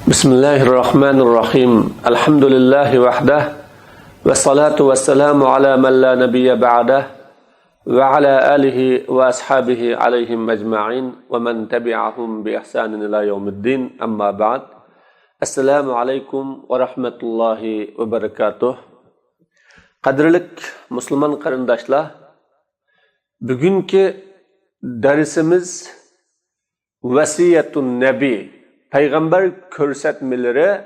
Bismillahirrahmanirrahim. Elhamdülillahi vahdah. Ve salatu ve selamu ala men la nebiyye ba'dah. Ve ala alihi ve ashabihi aleyhim mecma'in. Ve men tebi'ahum bi ihsanin ila yevmiddin. Amma ba'd. Esselamu aleykum ve rahmetullahi ve berekatuh. Qadrlik Müslüman qarindoshlar, bugünkü dersimiz Vasiyetun Nebi. Peygamber ko'rsatmalari,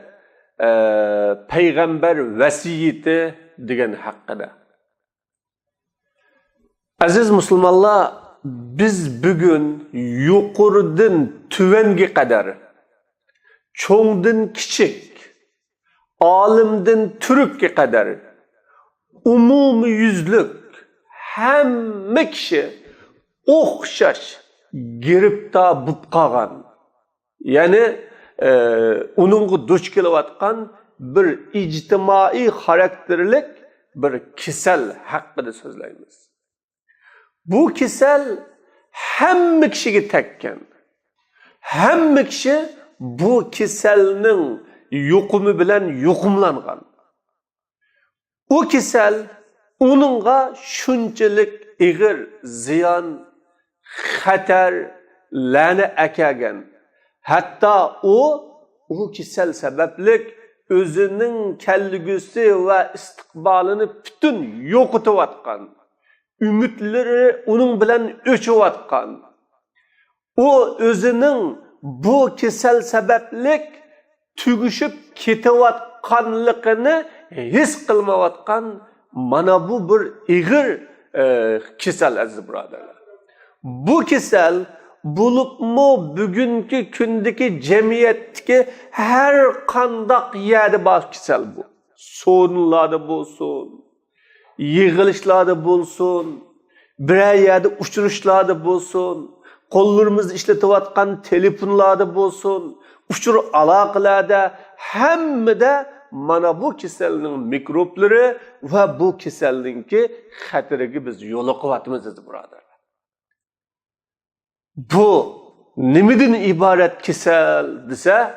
peygamber vasiyeti degan haqida. Aziz musulmonlar, biz bugun yuqoridan tuvanga qadar, cho'ngdan kichik, olimdan turibga qadar umumiy yuzlik hamma kishi o'xshash giribtor bo'lib qolgan. Yani onunla duch kelayotgan bir ictimai karakterlik bir kisel hakkında sözlaymiz. Bu kisel hamma kishiga tekkan. Hamma kishi bu kiselning yuqumi bilan yuqumlangan. O kisel onunla shunchalik ig'ir ziyon, xatar, la'na akagan. Hatta o kisel sebeplik özünün kelgüsü ve istikbalını bütün yo'qotayotgan. Ümitleri onun bilan o'chayotgan. O özünün bu kisel sebeplik tugishib ketayotganligini his qilmayotgan mana bu bir ig'ir kisel aziz birodarlar. Bu kisel bulupmu bugünkü kündeki cemiyetki her kandak yerde baş kisel bu. Sorunlarda bulsun, yığılışlarda bulsun, birer yerde uçuruşlarda bulsun, kollarımızda işletivatkan telefonlarda bulsun, uçur alakalarda hem de mana bu kiselinin mikropları ve bu kiselinki hatırıgı biz yolu kıvatımızız burada. Bu nimidin ibaret kisel dese,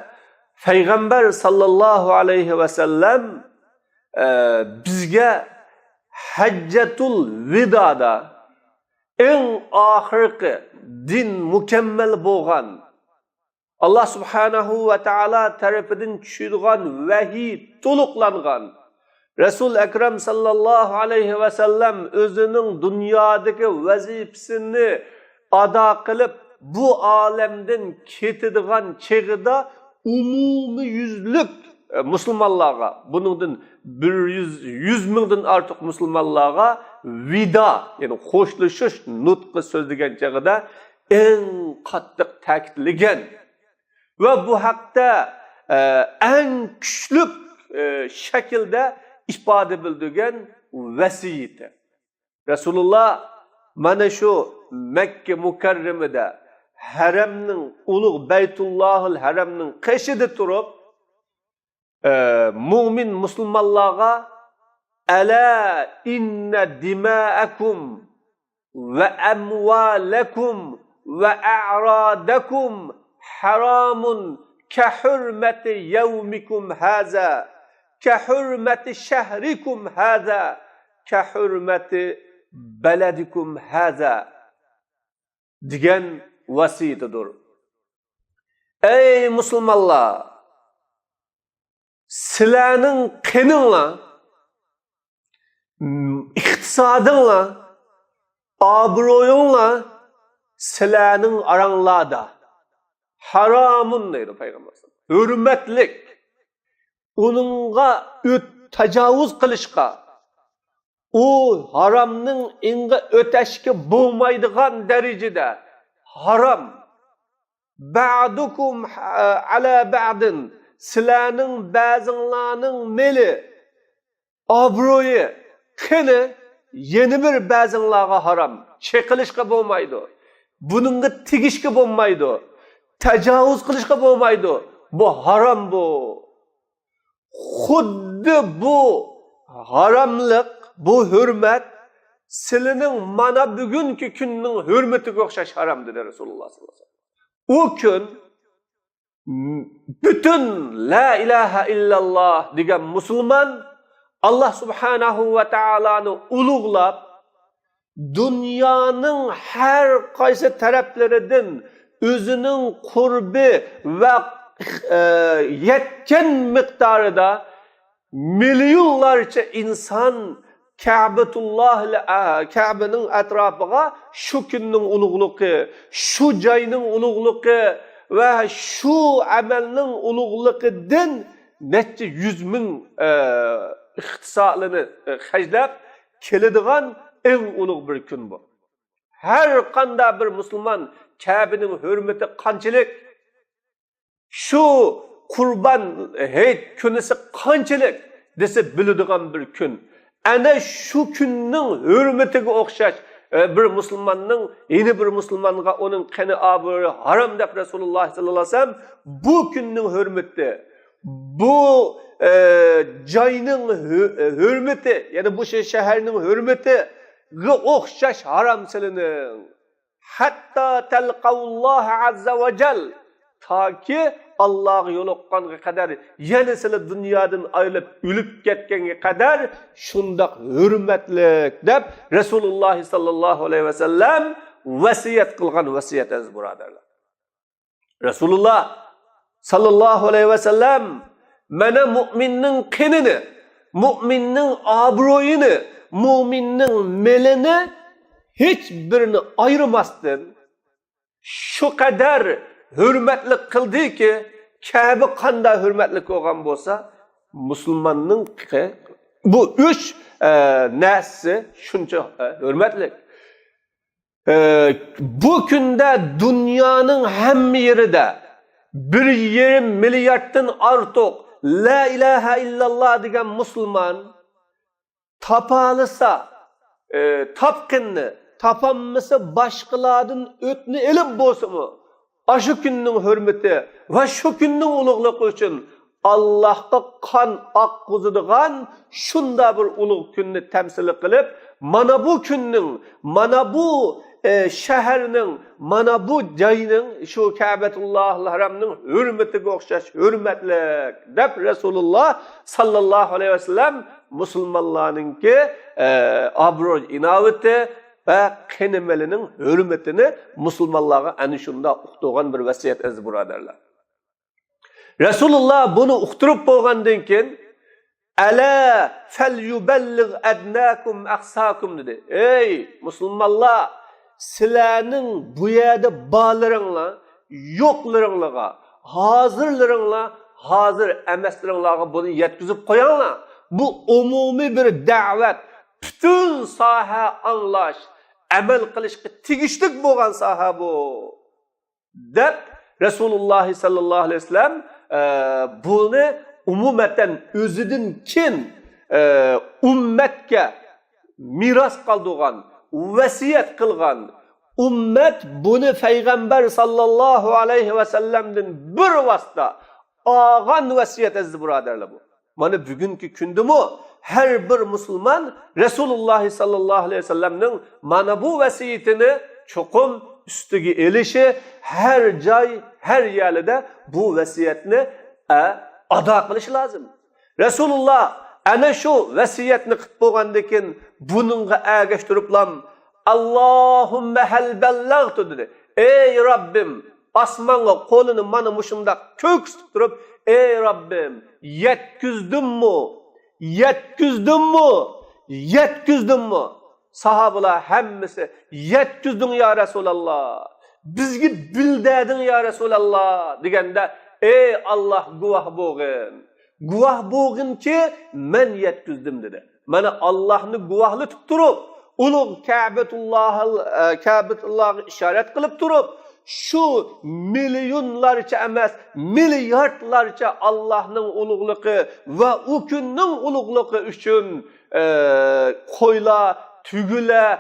Peygamber sallallahu aleyhi ve sellem bizge Haccetul Vida'da en ahirki din mükemmel boğan, Allah subhanahu ve ta'ala tarafından tushirgan vahiy to'liqlangan Resul Ekrem sallallahu aleyhi ve sellem özünün dünyadaki vazifasini ada qilib bu alemden ketadigan cheg'ida umumiy yuzlik musulmonlarga, buningdan 100 mingdan ortiq musulmonlarga vida, ya'ni qo'shlishish nutqi so'zlagan cheg'ida eng qattiq ta'kidlagan va bu haqda eng kuchli shaklda ifoda bildirgan vasiyati. Rasululloh mana shu Mekke Mukarreme'de haremnin ulug' Beytullahil haremnin qishida turib mu'min musulmonlarga ala inna dima'akum va amwalakum va a'radakum haramun ka hurmati yawmikum haza ka hurmati shahrikum haza ka hurmati beledikum haza degan vasiyetidir. Ey musulmonlar, sizlarning qininglar, iqtisodinglar, obro'yinglar sizlarning oranglarda haromun deydi Peygamber. Hurmatlik, uningga tajovuz qilishga, o haramның inga öteşki bulmaydıgan derecede haram. Ba'dukum ala ba'din, sizlarning ba'zinglarning meli, obro'yi, qini yeni bir ba'zinglarga haram. Çekilishga bo'lmaydi. Buningga tegishga bo'lmaydi. Tajovuz qilishga bo'lmaydi. Bu haram bu. Xuddi bu haramlik, bu hürmet silinin mana bugünkü günün hürmetiga o'xshash haram dedi Rasululloh sallallohu alayhi vasallam. O gün bütün la ilahe illallah degan musulmon Allah subhanahu va taoloni ulug'lab, dunyoning har qaysi taraflaridan o'zining qurbi va yetgan miqdorida milyonlarcha inson Ka'baning atrofiga shu kunning ulug'ligi, shu joyning ulug'ligi va shu amalning ulug'ligidan necha 100 ming ixtisorini hajlab keladigan eng ulug' bir kun bu. Har qanday bir musulmon Ka'baning hurmati qanchalik, shu Qurban hayit kunisi qanchalik desa biladigan bir kun. Ana shu kunning hurmatiga o'xshash bir musulmonning yeni bir musulmonga uning qani obro'yi harom deb Rasululloh sallallohu alayhi vasallam bu kunning hurmati, bu joyning hurmati, ya'ni bu shaharning hurmatiga o'xshash harom silining. Hatta talqalloh azza va jal, toki Allohga yo'liqqanga qadar, yana sizlar dunyodan ayrılib o'lib ketganga qadar shundoq hurmatlik deb Rasululloh sallallohu alayhi vasallam vasiyat qilgan vasiyat aziz birodarlar. Rasululloh sallallohu alayhi vasallam mana mu'minning qinini, mu'minning obro'yini, mu'minning melini hech birini ayırmasdan şu kadar hürmetli kıldı ki Kabe qanday hürmetli olgan bo'lsa, musulmonning bu üç narsa shuncha hürmetli. Bu kunda dünyanın hamma yerida 1,5 milyarddan ortiq la ilahe illallah degan musulmon tapalasa, tapqinni, tapammasa boshqalardan o'tni ilib bo'lsa-mu, shu kunning hurmati va shu kunning ulug'ligi uchun Allohga qon oqqizadigan shunda bir ulug' kunni tamsil qilib, mana bu kunning, mana bu shaharning, mana bu joyning, shu Ka'batullohul Haramning hurmatiga o'xshash hurmatlik deb Rasululloh sallallohu alayhi vasallam musulmonlarningki obro' inovati ve qenimelining hürmetini musulmonlarga ana shunda uqtirgan bir vasiyat aziz birodarlar. Rasululloh buni uqtirib bo'lgandan keyin ala falyuballigh adnakum aqsakum dedi. Ey musulmonlar, sizlarning bu yerda borlaringlar, yo'qlaringlarga, hozirlaringlar, hozir emaslaringlarga buni yetkazib qo'yinglar. Bu umumiy bir da'vat, bütün saha anlash, amal qilishga tegishlik bo'lgan saha bu deb Rasululloh sallallohu alayhi vasallam buni umumatan o'zidan keyin ummatga miros qoldirgan, vasiyat qilgan, ummat buni payg'ambar sallallohu alayhi vasallamdan bir vosita olgan vasiyat aziz birodarlar bu. Mana bugungi kundami her bir musulmon Rasululloh sallallohu alayhi vasallamning mana bu vasiyatini cho'qim ustiga elishi, her joy, her yerda bu vasiyatni ado qilish lozim. Rasululloh ana shu vasiyatni qilib bo'lgandan keyin buningga agashtiriblam Allohumma hal ballagtu dedi. Ey Rabbim, osmonga qo'lini mana mushunda ko'ksitib turib, ey Rabbim, yetkizdimmi? Yetkizdimmi? Sahabalar hammasi yetkizding ya Resulallah. Bizga bildading ya Resulallah deganda, ey Allah guvoh bo'lgin. Guvoh bo'lginki men yetkizdim dedi. Mana Allohni guvohli tutib turib, ulug' Ka'batullohga ishorat qilib turib, şu milyonlarca emas, milyardlarca Allah'ның ulug'ligi va u kunning ulug'ligi uchun qo'ylar, tugular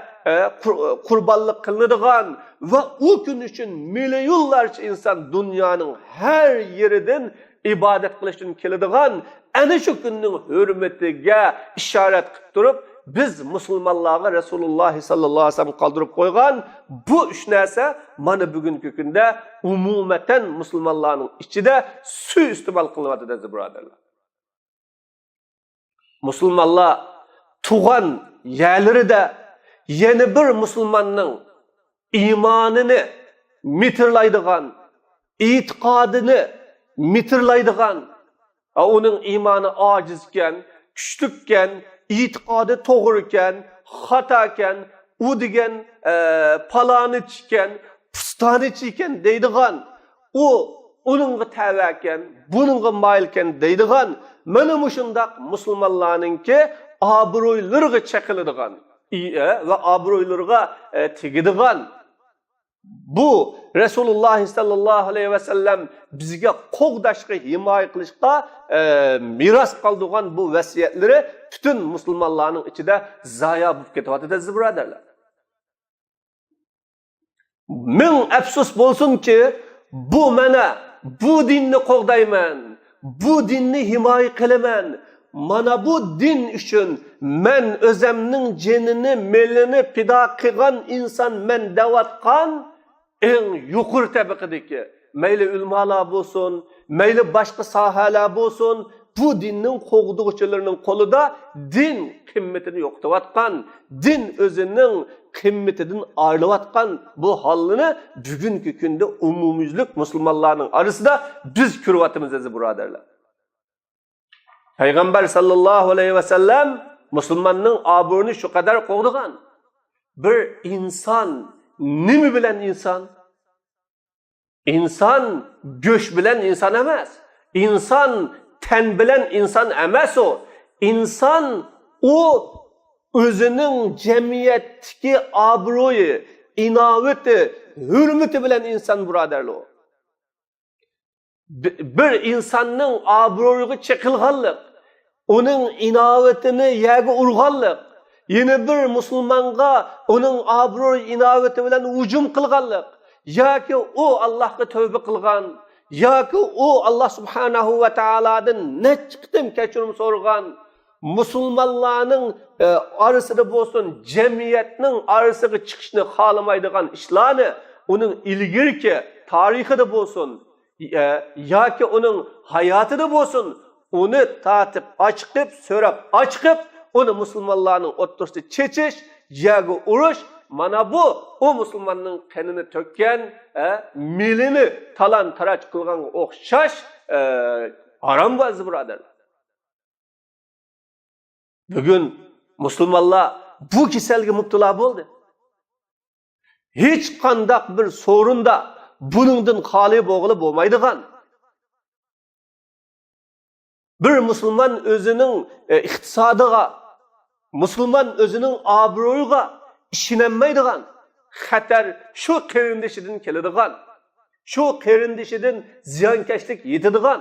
qurbonlik qilinadigan va u kun uchun milyonlarcha inson dunyoning har yeridan ibodat qilish uchun keladigan ana shu kunning hurmatiga ishorat qilib turib, biz musulmonlarga Rasululloh sallallohu alayhi vasallam qoldirib qo'ygan bu üç narsa mana bugungi kunda umumatan musulmonlarning ichida suiiste'mol qilinyapti dedi birodarlar. Musulmonlar tug'an yerlarida yana bir musulmonning iymonini mitirlaydigan, e'tiqodini mitirlaydigan, onun iymoni ojizkan, kuchlikkan, e'tiqodi to'g'ri ekan, xato ekan, u degan palonichi ekan, pustonichi ekan deydigan, u uningga tava ekan, buningga moyil ekan deydigan, mana mushundaq musulmonlarningki obro'ylariga chaqiladigan va obro'ylariga tegidigan. Bu Resulullah sallallahu aleyhi ve sellem bizge qo'g'dashga, himoya qilishga miras qoldirgan bu vasiyatları bütün musulmonlarning ichida zoya bo'lib ketyapti aziz birodarlar. Ming afsus bo'lsinki, bu mana bu dinni qo'g'dayman, bu dinni himoya qilaman. Mana bu din uchun men o'zimning jinini, melini fido qilgan inson men devatgan en yuqori tabaqadagi mayli ulmolar bo'lsin, mayli boshqa sohalar bo'lsin, bu dinning qo'g'duvchilarining qo'lida din qimmatini yo'qotayotgan, din o'zining qimmatidan ayrilayotgan bu holni bugungi kunda umumiylik musulmonlarning orasida biz ko'ryapmiz aziz birodarlar. Payg'ambar sallallohu alayhi vasallam musulmonning obro'ini shu qadar qo'g'digan. Bir inson nima bilan inson? İnsan göç bilen insan emas. İnsan ten bilen insan emas o. İnsan o özünün cemiyetki obro'yi, inovati, hürmeti bilen insan birodarlar o. Bir insanning obro'yiga chekilganlik, onun inovatini yerga urganlik, yana bir musulmonga onun obro'yi, inovati bilan hujum qilganlik, yoki u Allohga tavba qilgan, yoki u Alloh subhanahu va taolodan nechqitim kechirim so'ragan, musulmonlarning orasida bo'lsin, jamiyatning orasiga chiqishni xohlamaydigan ishlarni uning ilgirki tarixida bo'lsin, yoki uning hayotida bo'lsin, uni tatib ochiqib, so'rab ochiqib, uni musulmonlarning o'rtasida chechish, yoki urush, mana bu o musulmonning qanini to'kkan, milini talan taraj qilganga o'xshash harom bo'z birodarlar. Bugun musulmonlar bu kasalga mubtalo bo'ldi. Hech qanday bir sorunda buningdan xoli bo'g'ili bo'lmaydigan. Bir musulmon o'zining iqtisodiga, musulmon o'zining obro'yiga ishonmaydigan, xatar shu qarindishidan keladigan, shu qarindishidan ziyonkashlik yetadigan.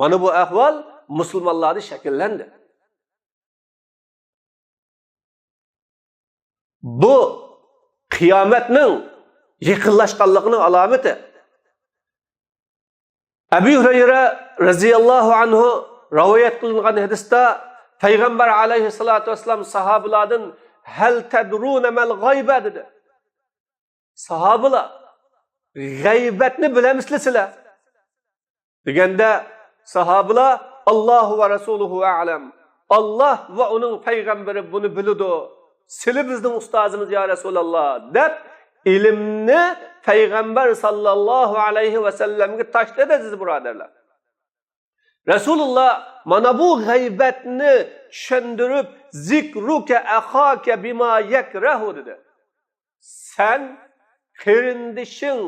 Mana bu ahvol musulmonlarda shakllandi. Bu qiyomatning yaqinlashganligining alomati. Abu Hurayra radhiyallohu anhu rivoyat qilingan hadisda Payg'ambar alayhissalatu vassalam sahobalardan hal tadruna mal g'ayba dedi. Sahobalar g'aybatni bilamizlar sizlar? Deganda sahobalar Alloh va rasuluhu a'lam. Alloh va uning payg'ambari buni biladi. Sizlar bizning ustozimiz ya Rasululloh deb ilmni Payg'ambar sallallohu alayhi va sallamga tashladi aziz birodarlar. Rasululloh mana bu g'aybatni tushundirib, zikruka akhaka bima yakrahu dedi. Sen qarindishing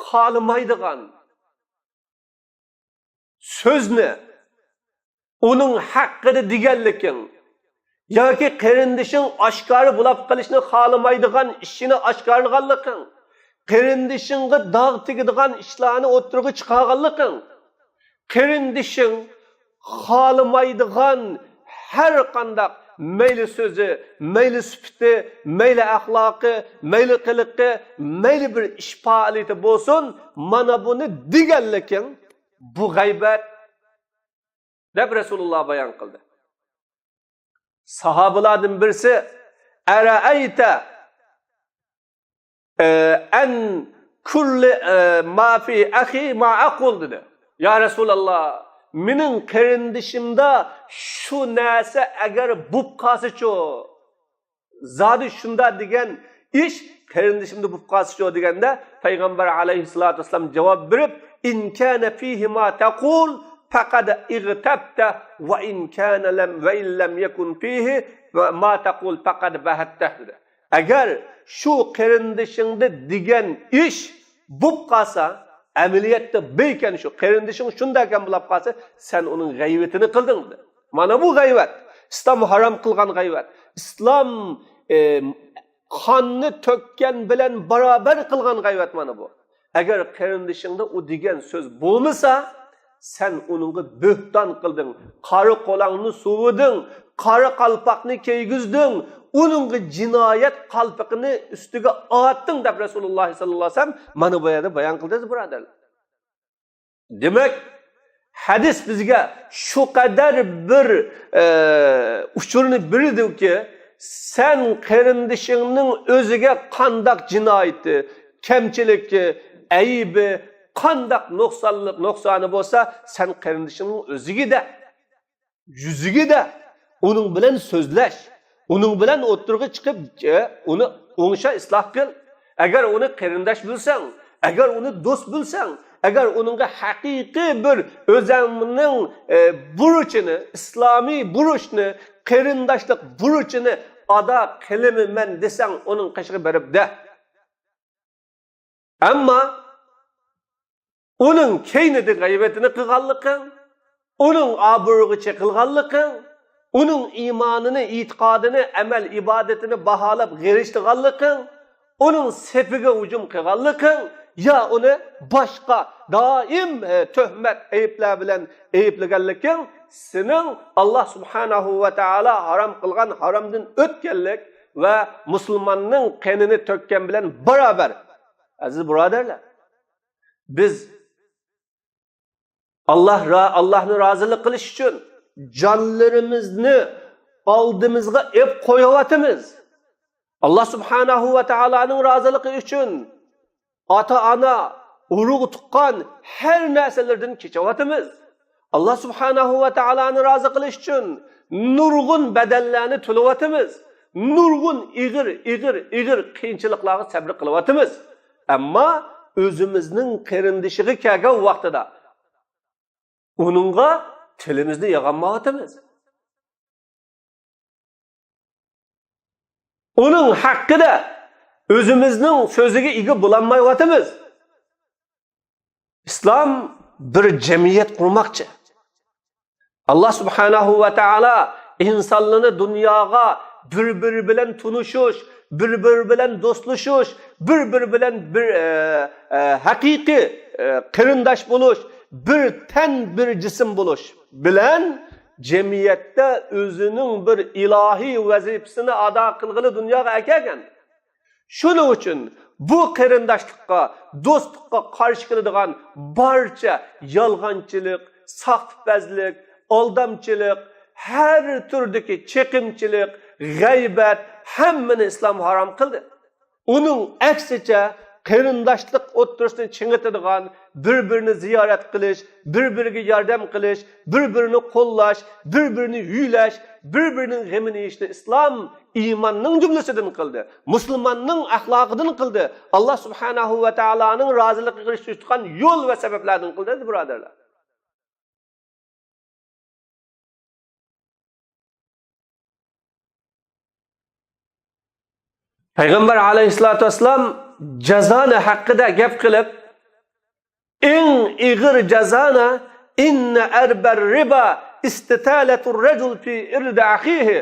xohlamaydigan so'zni uning haqqida deganliging yoki qarindishing oshkora bo'lib qilishni xohlamaydigan ishini oshkorlaganliging, qarindishingga dog' tegadigan ishlarni o'tirg'i chiqarganliging, qarindishing xohlamaydigan har qanday mayli so'zi, mayli sifati, mayli axloqi, mayli qiliqi, mayli bir ish faoliyati bo'lsin, mana buni deganliging bu g'aybat deb Rasululloh bayon qildi. Sahabalardan birisi "Eraeyte en kulli ma fi ahi ma aqul" dedi. Ya Resulallah, mening qarindishimda shu narsa agar bo'p qolsa-chu, zodi shunda degan ish qarindishimda bo'p qolsa-chu deganda payg'ambar alayhissalatu vassalam javob berib, "In kana fihi ma taqul faqad igtabta va in kana lam va in lam yakun fihi ma taqul faqad bahatta" dedi. Agar shu qarindishingda degan ish bo'p qolsa, amaliyotda beykan shu qarindishing shunday ekan bo'lib qolsa, sen uning g'aybatini qilding dedi. Mana bu g'aybat. Islom harom qilgan g'aybat. Islom qonni to'kkan bilan barobar qilgan g'aybat mana bu. Agar qarindishingda u degan so'z bo'lmasa, sen uningga bo'hton qilding, qari qo'lingni suviding, qari qalpoqni kiygizding, uningga jinoyat qalpoqini ustiga otding deb Rasululloh sallallohu alayhi vasallam mana bu yerda bayon qildingiz, birodarlar. Demak, hadis bizga shu qadar bir uchurni bildiki, sen qarindishingning o'ziga qandoq jinoyati, kamchiligi, aybi, qandoq nuqsoni bo'lsa, sen qarindishingning o'zigida, yuzigida uning bilan so'zlash, uning bilan o'tirg'i chiqib, uni o'ngsha isloh qil. Agar uni qarindosh bilsang, agar uni do'st bilsang, agar uningga haqiqiy bir o'zingning burchini, islomiy burchni, qarindoshlik burchini ado qilaman desang, uning qishig'i beribdi. Ammo uning keynida g'aybatini qilganligi, uning obro'yiga qilganligi, uning iymonini, e'tiqodini, amal ibodatini baholab g'irishtirganligi, uning sepiga hujum qilganligi, ya uni boshqa doim tuhmat, ayiblar bilan ayiblaganligi sening Alloh subhanahu va taolo harom qilgan haromdan o'tganlik va musulmonning qonini to'kkan bilan barobar. Aziz birodarlar, biz Allohni rozilik qilish uchun jonlarimizni oldimizga ep qo'yayotimiz. Alloh subhanahu va taoloning roziligi uchun ota-ona, urug' tuqqan har narsalardan kechayotimiz. Alloh subhanahu va taoloni rozi qilish uchun nurg'un badallarni to'layotimiz. Nurg'un ig'ir qiyinchiliklarga sabr qilyotimiz. Ammo o'zimizning qarindishiga kelgan vaqtida uningga tilimizni yig'amayotimiz. Uning haqqida o'zimizning so'ziga ega bo'lolmayotimiz. Islom bir jamiyat qurmoqchi. Alloh subhanahu va taolo insonlarni dunyoga bir-biri bilan tunishish, bir-biri bilan do'stlashish, bir-biri bilan bir haqiqiy qarindosh bo'lish, bir tan, bir jism bo'lish bilan jamiyatda o'zining bir ilohiy vazifasini ado qilg'ili dunyoga kelgan. Shuning uchun bu qarindoshlikqa, do'stlikqa qarshi keladigan barcha yolg'onchilik, soxtapazlik, aldamchilik, har turdagi chekimchilik, g'aybat hammani islom harom qildi. Uning aksicha qarindoshlik o'ttirisini chingitadigan, bir-birini ziyorat qilish, bir-biriga yordam qilish, bir-birini qo'llash, bir-birini uylash, bir-birining g'amini yeyishni islom iymonning jumlasidan qildi. Musulmonning axloqidan qildi. Alloh subhanahu va taoloning roziligiga erishishgan yo'l va sabablardan qildi, birodarlar. Payg'ambar alayhissalatu vassalam jazoni haqida gap qilib, eng ig'ir jazona inna arbar riba istitalatur rajul fi irdi akhihi,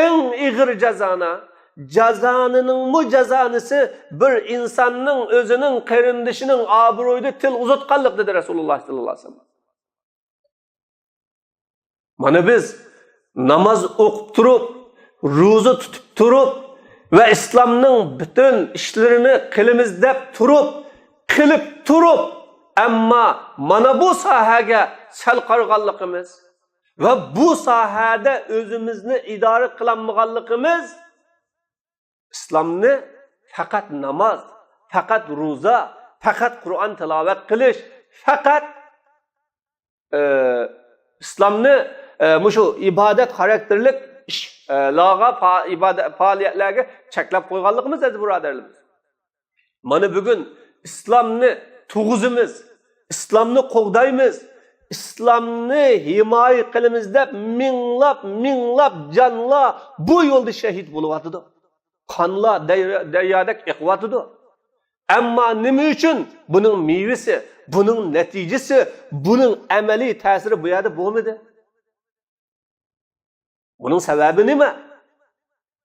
eng ig'ir jazona, jazonining mujazanisi bir insonning o'zining qarindishining obro'yida til uzatganlik dedi Rasululloh sallallohu alayhi vasallam. Mana biz namoz o'qib turib, ro'za tutib turib ve İslam'ның bütün işlerini qilimiz deb qilib turib, amma mana bu sohaga sal qarg'anligimiz ve bu sahada özümüzni idare kılanmağanlıkımız İslamni fakat namaz, fakat roza, fakat Kur'an tilavet kılış, fakat İslamni şu ibadet karakterlik lağa ibadet faaliyetlerge çeklep koyganlığımız aziz birodarlarimiz. Mana bugün İslamni tuğuzimiz, İslamni qoğdaymiz, İslamni himoya qilamiz deb minglab canlar bu yo'lda shahid bo'lyapti. Qonlar daryoda iqyapti. Ammo nima uchun buning mevasi, buning natijasi, buning amaliy ta'siri bu yerda bo'lmadi? Buning sababi nima?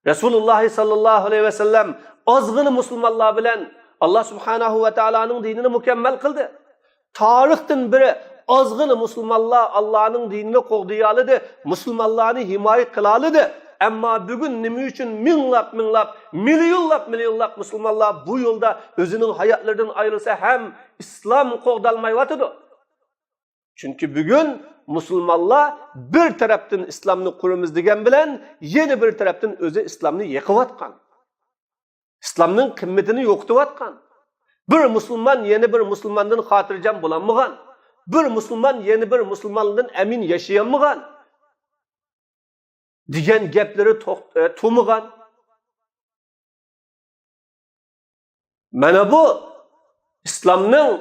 Rasululloh sallallohu alayhi vasallam ozg'ina musulmonlar bilan Allah subhanahu va taolaning dinini mukammal qildi. Tarixdan biri ozg'ina musulmonlar Allohning dinini qo'g'diyoladi, musulmonlarni himoya qiloladi. Ammo bugun nima uchun minglab, millionlab musulmonlar bu yo'lda o'zining hayotlaridan ayrilsa ham islom qo'g'dalmayotidi? Chunki bugun musulmonlar bir tarafdan islomni quramiz degan bilan yana bir tarafdan o'zi islomni yiqiyotgan. İslamның qimmatini yo'qotayotgan. Bir musulmon yana bir musulmondan xotirjam bo'lolmagan. Bir musulmon yana bir musulmondan amin yashayolmagan. Degan gaplari to'migan. Mana bu islomning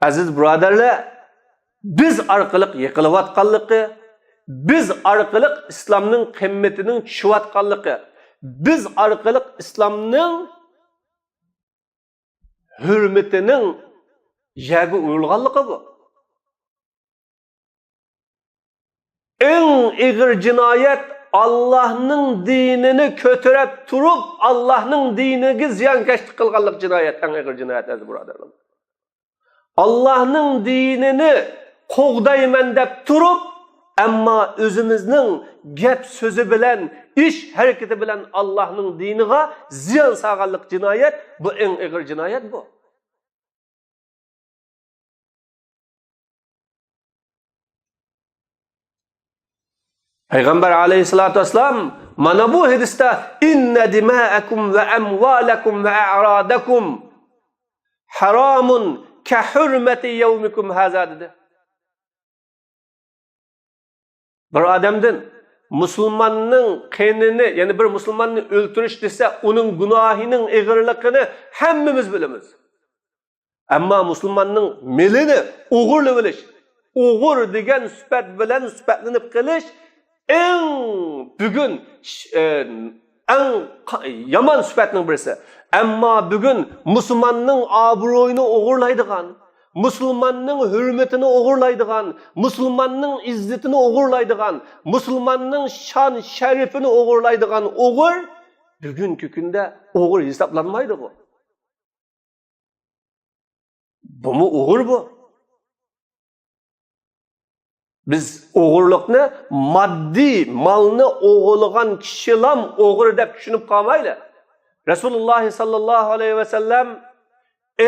aziz birodarlar biz orqali yiqilayotganligi, biz orqali islomning qimmatining tushayotganligi, biz orqali islomning hurmatining yerga urilganligi bu. Eng ig'ir jinoyat Allohning dinini ko'tarib turib, Allohning diniga ziyonkashlik qilganlik jinoyat, eng ig'ir jinoyat aziz birodarlar. Allohning dinini qo'g'dayman deb turib, ammo o'zimizning gap so'zi bilan, ish harakati bilan Allohning diniga ziyon solganlik jinoyat, bu eng ig'ir jinoyat bu. Payg'ambar alayhisolatu vasallam mana bu hadisda inna dima'akum va amwalakum va a'radakum haramun ka hurmati yawmikum haza dedi. Bir adamdan musulmonning qonini, ya'ni bir musulmonni o'ltirish desa, uning gunohining ig'irligini hammamiz bilamiz. Ammo musulmonning milini o'g'irlab olish, o'g'ir degan sifat bilan sifatlanib qilish eng bugun eng yomon sifatning birisi. Ammo bugun musulmonning obro'yini o'g'irlaydigan, musulmonning hurmatini o'g'irlaydigan, musulmonning izzatini o'g'irlaydigan, musulmonning shon sharifini o'g'irlaydigan o'g'ir bugungi kunda o'g'ir hisoblanmaydi bu. Bumi o'g'ir bu. Biz o'g'irlikni moddiy malni o'g'irlagan kishilar o'g'ir deb tushunib qolmaylik. Rasululloh sallallohu alayhi vasallam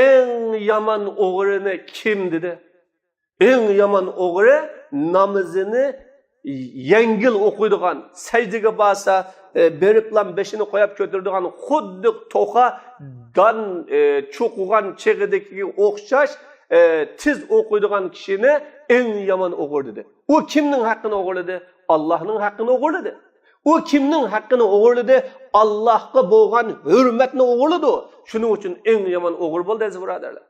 eng yomon o'g'rini kim dedi? Eng yomon o'g'ri namozini yengil o'qiydigan, sajdaga borsa beriblan beshini qo'yib ko'tiradigan, xuddi to'qa dan cho'qigan chig'idiga o'xshash tiz o'qiydigan kishini eng yomon o'g'ir dedi. U kimning haqqini o'g'irladi? Allohning haqqini o'g'irladi. U kimning haqqini o'g'irladi? Allohga bo'lgan hurmatni o'g'irladi. Shuning uchun eng yomon o'g'ir bo'ldi aziz birodarlar.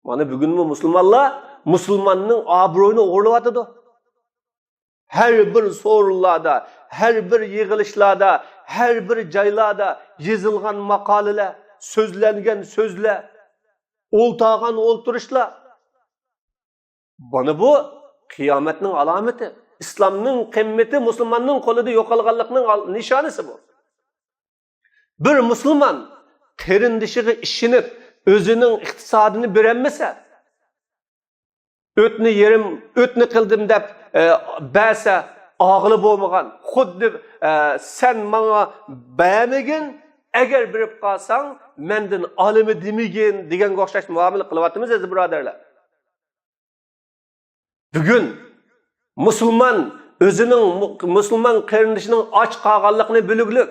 Mana bugunmi musulmonlar musulmonning obro'yini o'g'irlayotdi. Her bir so'rovlarda, her bir yig'ilishlarda, her bir joylarda yozilgan maqolalar, so'zlangan so'zlar, o'ltagan o'ltirishlar. Bana bu qiyomatning alomati. İslamning qimmati musulmonning qo'lida yo'qolganlikning nishonasi bu. Bir musulmon qarindishiga ishinib, o'zining iqtisodini berolmasa, o'tni qildim deb ba'sa og'ili bo'lmagan, xuddi sen menga bermagin, agar berib qolsang mendan olimi demagin deganga o'xshash muomala qilyapmiz aziz birodarlar. Bugun Müslüman özünün Müslüman qarindişinin aç qalğanlığını bölüglük.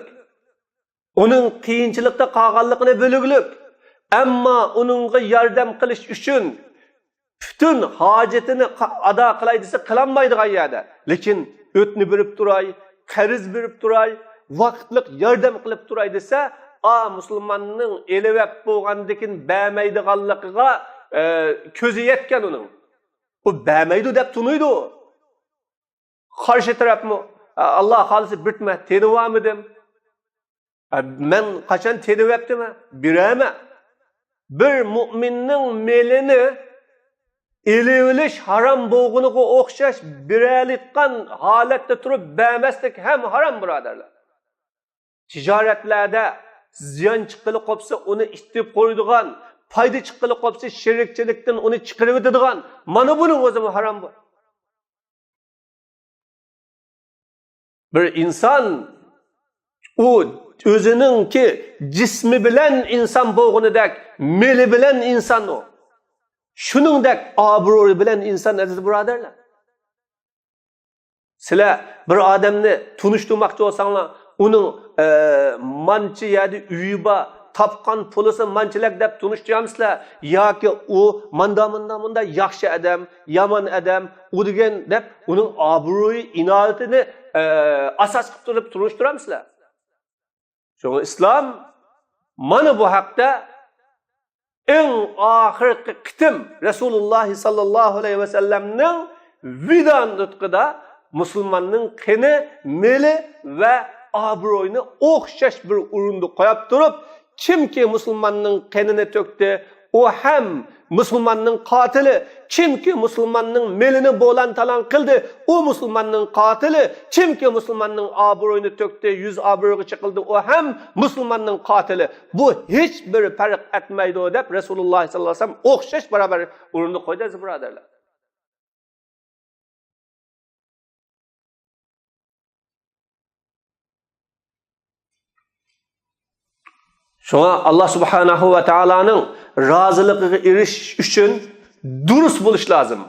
Onun qiyinchilikda qalğanlığını bölüglük. Ammo onunğa yordam qilish uchun bütün hacetini ada qilay desa qilinmaydigan yerda. Lekin o'tni berib turay, qarz berib turay, vaqtliq yordam qilib turay desa, musulmonning elevab bo'lgandikin bermaydiganligiga ko'zi yetgan uning. U bermaydi deb tunuydi. Qarshi tarafmi Alloh xolisi bitma tenivamidim. Men qachon tenivapdimi? Birama. Bir mu'minning melini elevilish haram bo'lguniga o'xshash biraliqqan holatda turib bermaslik ham haram birodarlar. Tijoratlarda ziyon chiqqili qolsa uni istib qo'ydigan, foyda chiqqili qolsa shirikchilikdan uni chiqarib o'tadigan, mana buning o'zi haram bu. Bir inson u o'zininki jismi bilan inson bo'lganidek, meli bilan inson o. Shuningdek obro'yi bilan inson aziz birodarlar. Sizlar bir odamni tunishtirmoqchi bo'lsanglar, uning manchi yadi uyi bor, topgan pulisi manchilik deb tunishtiramsizlar yoki u manda yaxshi odam, yomon odam, u degan deb uning obro'yi, inoatini asos qilib turib tunishtiramsizlar. Çünkü İslam mana bu haqda en ahirki qitim Resulullah sallallahu aleyhi ve sellem'nin vidan nutqida Müslümanның qini, meli ve obro'yini o'xshash bir o'rinda qo'yib turib, kimki Müslümanның qinini to'kdi, o ham Müslümanның qatili, kimki Müslümanның melini bo'lan-talan qildi, o Müslümanның qatili, kimki Müslümanның obro'yini to'kdi, yuz obro'ga chiqildi, o ham Müslümanның qatili. Bu hech bir farq etmaydi deb Rasululloh sallallohu alayhi vasallam o'xshash barobar o'rinda qo'ydi birodarlar. Şuna Allah subhanahu ve Taala'nın razılıqıga erishish uchun durust bo'lish lazım.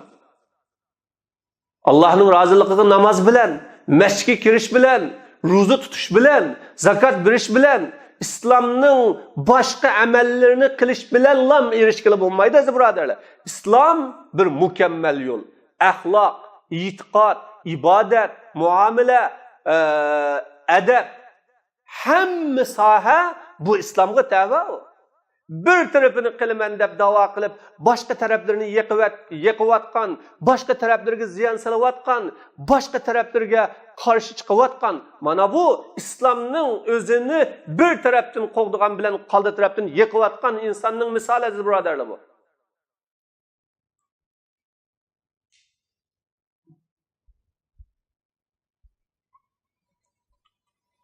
Allah'ın razılıqıga namoz bilan, masjidga kirish bilan, roza tutish bilan, zakat berish bilan, İslamның boshqa amallarını qilish bilan lam erishgili bo'lmaydi birodarlar. İslam bir mukammal yo'l. Axloq, e'tiqod, ibodat, muomala, adab hamma soha bu İslamga tava o. Bir tarafını qilaman deb da'vo qilib, boshqa taraflarini yiqiyotgan, boshqa taraflarga ziyon solayotgan, boshqa taraflarga qarshi chiqayotgan. Mana bu İslamning o'zini bir tarafdan qo'g'digan bilan qoldi tarafdan yiqiyotgan insonning misoli aziz birodarlar bu.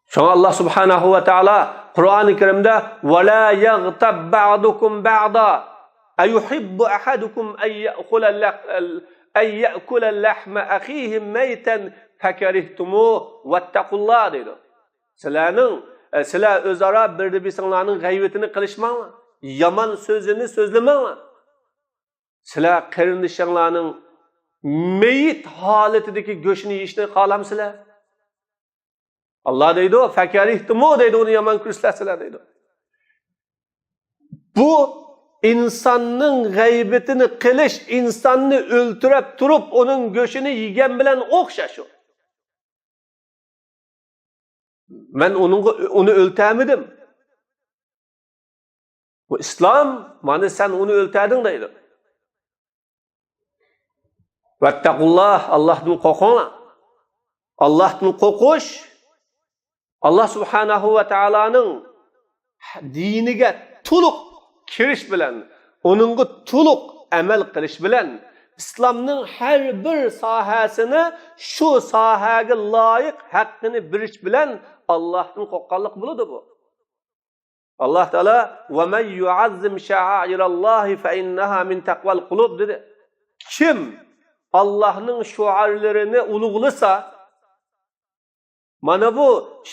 Şuna Allah subhanahu ve Taala Kur'an-ı Kerim'de وَلَا يَغْتَبْ بَعْضُكُمْ بَعْضًا أَيُحِبُّ أَحَدُكُمْ أَنْ يَأْكُلَ اللَّحْمَ أَخِيهِ مَيْتًا فَكَرِهْتُمُوهُ وَاتَّقُوا اللَّهَ dedi. Sizlar o'zaro bir-biringlarning g'aybetini qilishmanglar. Yomon so'zini so'zlamanglar. Sizlar qarindishinglarning meyit holatidagi go'shtini yeyishni xohlamsizlar? Allah deydi o, fekarihtumu deydi, onu yaman kürsüleseler deydi. Bu insanın gaybetini kılış, insanını öldürüp durup onun göğsünü yiyen bilen okşaş o. Ben onu öldürmedim. Bu İslam, bana sen onu öldürdün deydi. Vettakullah, Allah'ın kokuna. Allah'ın kokuş, Allah subhanahu ve Taala'nın diniga to'liq kirish bilan, onunga to'liq amal qilish bilan İslamning har bir sohasini shu sohaga loyiq haqqini berish bilan Allohning qo'qqanlik bo'ladi bu. Alloh taolo va man yu'azzim sha'airallohi fa innaha min taqval qulub dedi. Kim Allohning shuarlarini ulug'lasa, mana bu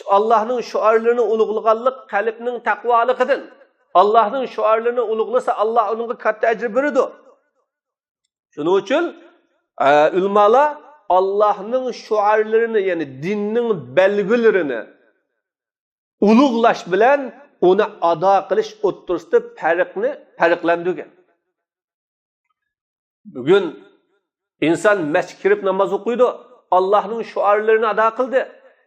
Allah'ın şuarlarını ulug'laganlik qalbning taqvoliqidan. Allah'ın şuarlarını ulug'lasa Allah onun katta ecr beradi. Shuning uchun ulamolar Allah'ın şuarlarını yani dininin belgülerini ulug'lash bilan uni ado qilish o'ttirisida farqlandirgan. Bugun inson masjidga kirib namoz o'qiydi, Allohning shuarlarini ado qildi.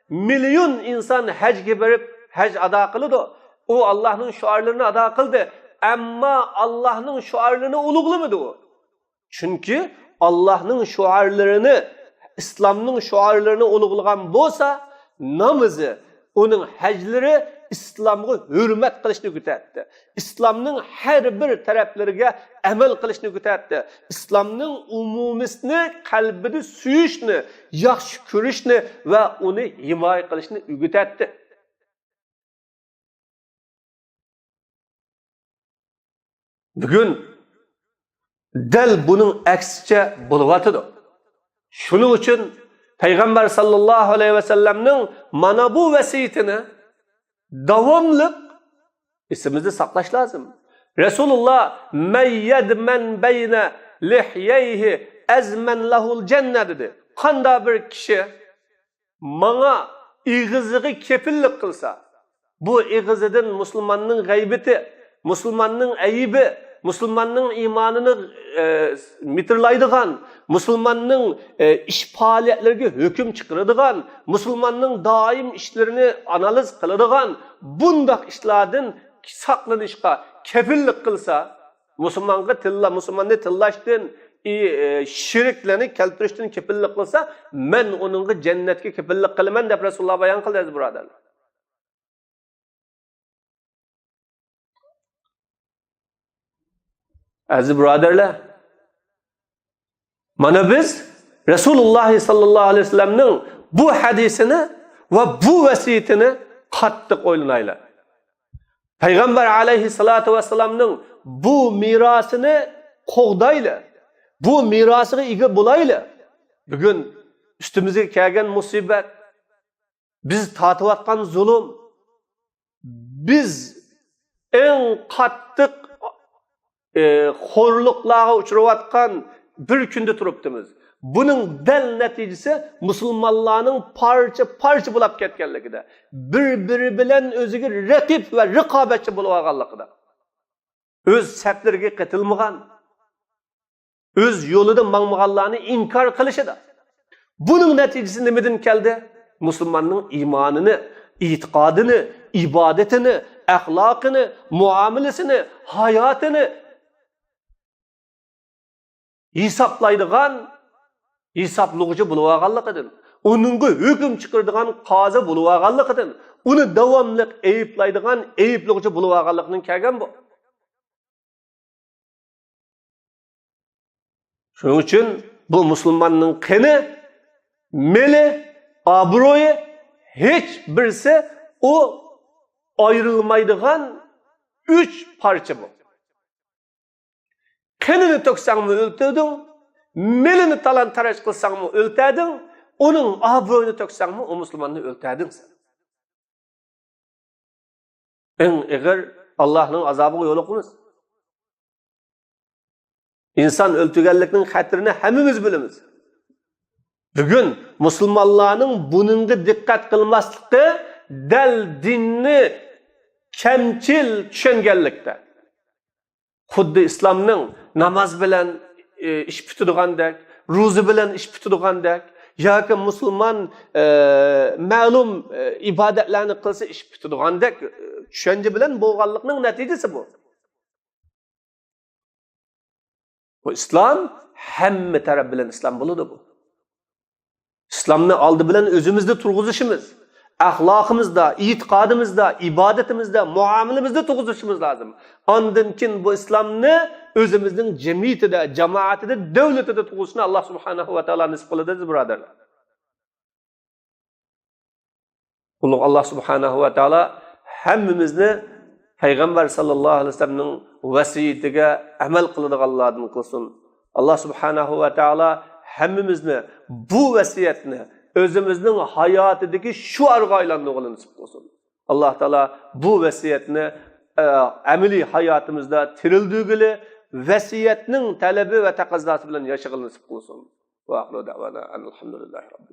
Million inson hajga borib haj ado qiladi. U Allohning shuarlarini ado qildi, ammo Allohning shuarlarini ulug'lamadi u. Chunki Allohning shuarlarini, islomning shuarlarini ulug'lagan bo'lsa, namozi, uning hajlari islomga hurmat qilishni o'rgatdi. Islomning har bir taraflariga amal qilishni o'rgatdi. Islomning umumisini qalbida suyishni, yaxshi ko'rishni va uni himoya qilishni o'rgatdi. Bugun dal buning aksicha bo'lyotidi. Shuning uchun Payg'ambar sallallohu alayhi va sallamning mana bu vasiyatini davomli esimizda saqlash lozim. Rasululloh mayyadman bayna lihyayhi azman lahul janna dedi. Qanday bir kishi menga ig'iziga kepillik qilsa, bu ig'izidan musulmonning g'aybati, musulmonning ayibi, musulmonning iymonini mitirlaydigan, musulmonning ish faoliyatlariga hukm chiqaradigan, musulmonning doim ishlarini analiz qiladigan bundoq ishlardan saqlanishga kepillik qilsa, musulmonni tillashdan, shirklarni keltirishdan kepillik qilsa, men uningga jannatga kepillik qilaman deb Rasululloh bayon qildi, birodarlar. Aziz birodarlar, mana biz Rasululloh sallallohu alayhi vasallamning bu hadisini va bu vasiyatini qattiq o'ylanaylik. Payg'ambar alayhissalatu vassalamning bu mirosini qo'g'daylik. Bu mirosiga ega bo'laylik. Bugun ustimizga kelgan musibat, biz tortayotgan zulm, biz eng qattiq xo'rliqlarga uchrayotgan bir kunda turibdimiz. Buning dal natijasi musulmonlarning parcha bo'lib ketganligida, bir-biri bilan o'ziga raqib va raqobatchi bo'lib olganligida, o'z saflariga qatilmagan, o'z yo'lida mangmaganlarni inkor qilishida. Buning natijasi nimadan keldi? Musulmonning iymonini, e'tiqodini, ibodatini, axloqini, muomalasini, hayotini hisoblaydigan hisoblug'chi bo'lib olganligidan, uningga hukm chiqaradigan qozi bo'lib olganligidan, uni davomli ayiblaydigan ayiblovchi bo'lib olganligidan kelgan bu. Shuning uchun bu musulmonning qini, meli, obro'yi hech birisi u ayrılmaydigan 3 parça bu. Qinini to'ksang mı o'ltading, melini talan taraj qilsang mı o'ltading, uning obro'yini to'ksang mı o musulmonni o'ltading sen. Eng ig'ir Allohning azobiga yo'liqmiz. İnsan o'ltirganlikning xatirini hammamiz bilamiz. Bugun musulmonlarning buningga diqqat qilmasligi dal dinni kamchil tushunganlikda. Xuddi islomning namoz bilan ish bitirgandek, ro'za bilan ish bitirgandek, yoki musulmon ma'lum ibodatlarni qilsa ish bitirgandek tushuncha bilan bo'lganlikning natijasi bu. Bu islom hamma taraf bilan islom bo'ladi bu. İslamni oldi bilan o'zimizda turg'izishimiz, axloqimizda, e'tiqodimizda, ibodatimizda, muomalamizda turg'izishimiz lozim. Ondan keyin bu islomni o'zimizning jamiyatida, jamoatida, davlatida turg'izishni Alloh subhanahu va taolo nasib qiladi, birodarlar. Alloh subhanahu va taolo hammamizni Payg'ambar sallallohu alayhi vasallamning vasiyatiga amal qiladiganlardan qilsin. Alloh subhanahu va taolo hammamizni bu vasiyatni o'zimizning hayotidagi shuarga aylantirishni nasib qilsin. Alloh taolo bu vasiyatni amaliy hayotimizda tirildigili, vasiyatning talabi va taqozosi bilan yashashni nasib qilsin. Wa akhir da'wana alhamdulillahi rabbil